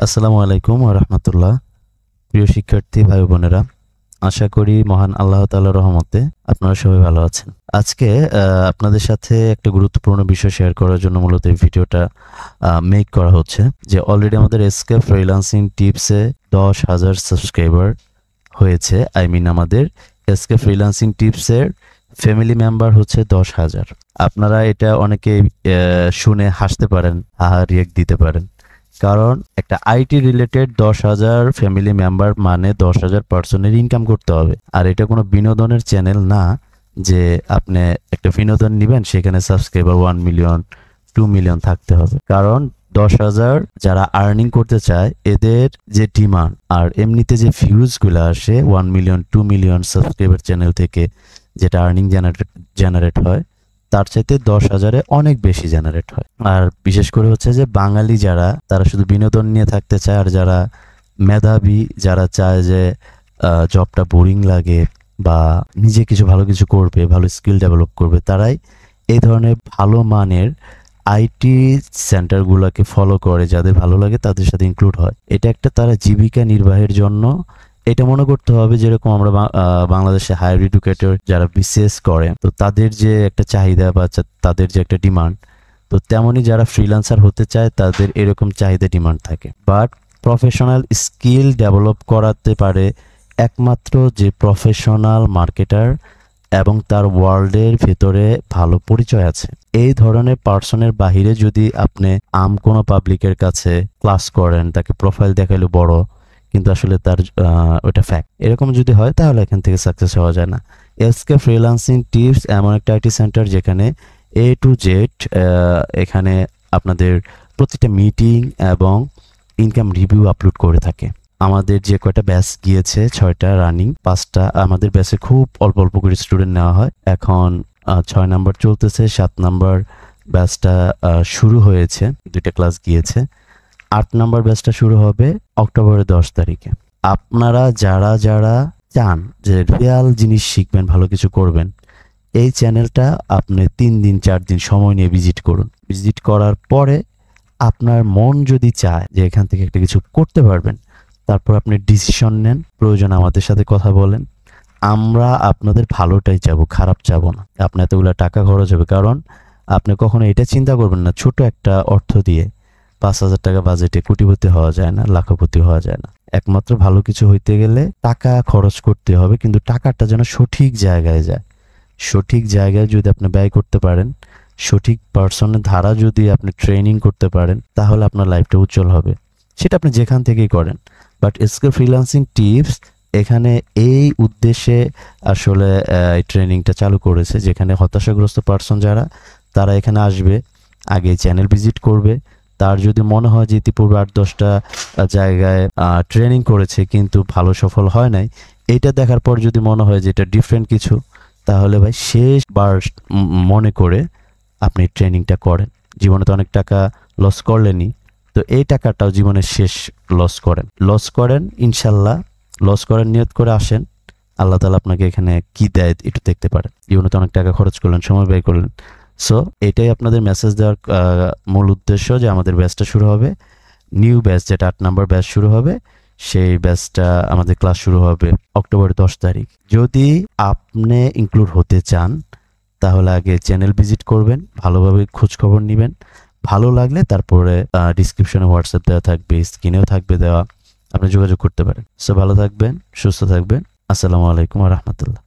আসসালামু আলাইকুম ওয়া রাহমাতুল্লাহ। প্রিয় শিক্ষার্থী ভাই বোনেরা, আশা করি মহান আল্লাহ তাআলার রহমতে আপনারা সবাই ভালো আছেন। আজকে আপনাদের সাথে একটা গুরুত্বপূর্ণ বিষয় শেয়ার করার জন্য মূলত এই ভিডিওটা মেক করা হচ্ছে যে অলরেডি আমাদের এসকে ফ্রিল্যান্সিং টিপসে 10,000 সাবস্ক্রাইবার হয়েছে। আমাদের এসকে ফ্রিল্যান্সিং টিপসের ফ্যামিলি মেম্বার হচ্ছে 10,000। আপনারা এটা অনেকে শুনে হাসতে পারেন, রিয়েক্ট দিতে পারেন। কারণ একটা আইটি রিলেটেড 10,000 ফ্যামিলি মেম্বার মানে 10,000 পার্সনের ইনকাম করতে হবে। আর এটা কোনো বিনোদনের চ্যানেল না যে আপনি একটা বিনোদন নেবেন সেখানে সাবস্ক্রাইবার 1 মিলিয়ন 2 মিলিয়ন থাকতে হবে। কারণ 10,000 যারা আর্নিং করতে চায় এদের যে ডিমান্ড আর এমনিতে যে ভিউজগুলো আসে 1 মিলিয়ন 2 মিলিয়ন সাবস্ক্রাইবার চ্যানেল থেকে যেটা আর্নিং জেনারেট হয় তার চাইতে 10,000-এ অনেক বেশি জেনারেট হয়। আর বিশেষ করে হচ্ছে যে বাঙালি যারা তারা শুধু বিনোদন নিয়ে থাকতে চায়, আর যারা মেধাবী যারা চায় যে জবটা বোরিং লাগে বা নিজে কিছু ভালো কিছু করবে, ভালো স্কিল ডেভেলপ করবে, তারাই এই ধরনের ভালো মানের আইটি সেন্টারগুলোকে ফলো করে। যাদের ভালো লাগে তাদের সাথে ইনক্লুড হয়। এটা একটা তারা জীবিকা নির্বাহের জন্য। এটা মনে করতে হবে যেরকম আমরা বাংলাদেশে হায়ার এডুকেটর যারা বিসিএস করে তো তাদের যে একটা চাহিদা বা তাদের যে একটা ডিমান্ড, তো তেমনি যারা ফ্রিল্যান্সার হতে চায় তাদের এরকম চাহিদা ডিমান্ড থাকে। বাট প্রফেশনাল স্কিল ডেভেলপ করাতে পারে একমাত্র যে প্রফেশনাল মার্কেটার এবং তার ওয়ার্ল্ডের ভেতরে ভালো পরিচয় আছে। এই ধরনের পার্সনের বাহিরে যদি আপনি কোনো পাবলিকের কাছে ক্লাস করেন, তাকে প্রোফাইল দেখাইলে বড় কিন্তু আসলে তার ওটা ফ্যাক্ট, এরকম যদি হয় তাহলে এখান থেকে সাকসেস হওয়া যায় না। এসকে ফ্রিল্যান্সিং টিপস এমন একটা আইটি সেন্টার যেখানে A to Z এখানে আপনাদের প্রতিটা মিটিং এবং ইনকাম রিভিউ আপলোড করে থাকে। আমাদের যে কয়টা ব্যাচ গিয়েছে 6টা রানিং, 5টা আমাদের ব্যাচে খুব অল্প অল্প করে স্টুডেন্ট নেওয়া হয়। এখন 6 নাম্বার চলতেছে, 7 নাম্বার ব্যাচটা শুরু হয়েছে, 2টা ক্লাস গিয়েছে। 8 নাম্বার ব্যাচটা শুরু হবে অক্টোবরের 10 তারিখে। আপনারা যারা যারা চান যে রিয়াল জিনিস শিখবেন, ভালো কিছু করবেন, এই চ্যানেলটা আপনি 3 দিন 4 দিন সময় নিয়ে ভিজিট করুন। ভিজিট করার পরে আপনার মন যদি চায় যে এখান থেকে একটা কিছু করতে পারবেন, তারপর আপনি ডিসিশন নেন, প্রয়োজন আমাদের সাথে কথা বলেন। আমরা আপনাদের ভালোটাই চাবো, খারাপ চাবো না। আপনার এতগুলো টাকা খরচ হবে, কারণ আপনি কখনো এটা চিন্তা করবেন না ছোট একটা অর্থ দিয়ে 5,000 টাকা বাজেটে কোটিপতি হওয়া যায় না, লাখপতি হওয়া যায় না। একমাত্র ভালো কিছু হইতে গেলে টাকা খরচ করতে হবে, কিন্তু টাকাটা যেন সঠিক জায়গায় যায়। সঠিক জায়গায় যদি আপনি ব্যয় করতে পারেন, সঠিক পার্সনের ধারা যদি আপনি ট্রেনিং করতে পারেন, তাহলে আপনার লাইফটা উজ্জ্বল হবে। সেটা আপনি যেখান থেকেই করেন। বাট এসকে ফ্রিল্যান্সিং টিপস এখানে এই উদ্দেশ্যে আসলে এই ট্রেনিংটা চালু করেছে, যেখানে হতাশাগ্রস্ত পার্সন যারা তারা এখানে আসবে, আগে চ্যানেল ভিজিট করবে। তার যদি মনে হয় যে ইতিপূর্বে 8-10টা জায়গায় ট্রেনিং করেছে কিন্তু ভালো সফল হয় নাই, এইটা দেখার পর যদি মনে হয় যে এটা ডিফারেন্ট কিছু, তাহলে ভাই শেষবার মনে করে আপনি ট্রেনিংটা করেন। জীবনে তো অনেক টাকা লস করলেনই, তো এই টাকাটাও জীবনের শেষ লস করেন ইনশাল্লাহ। লস করার নিয়ত করে আসেন, আল্লাহ তাআলা আপনাকে এখানে কি দেয় একটু দেখতে পারেন। জীবনে তো অনেক টাকা খরচ করলেন, সময় ব্যয় করলেন। সো এটাই আপনাদের মেসেজ দেওয়ার মূল উদ্দেশ্য যে আমাদের ব্যাচটা শুরু হবে, নিউ ব্যাচ যেটা 8 নাম্বার ব্যাচ শুরু হবে, সেই ব্যাচটা আমাদের ক্লাস শুরু হবে অক্টোবর 10 তারিখ। যদি আপনি ইনক্লুড হতে চান তাহলে আগে চ্যানেল ভিজিট করবেন, ভালোভাবে খোঁজ খবর নেবেন। ভালো লাগলে তারপরে ডিসক্রিপশনে হোয়াটসঅ্যাপ দেওয়া থাকবে, স্ক্রিনেও থাকবে দেওয়া, আপনি যোগাযোগ করতে পারেন। সো ভালো থাকবেন, সুস্থ থাকবেন। আসসালামু আলাইকুম ওয়া রাহমাতুল্লাহ।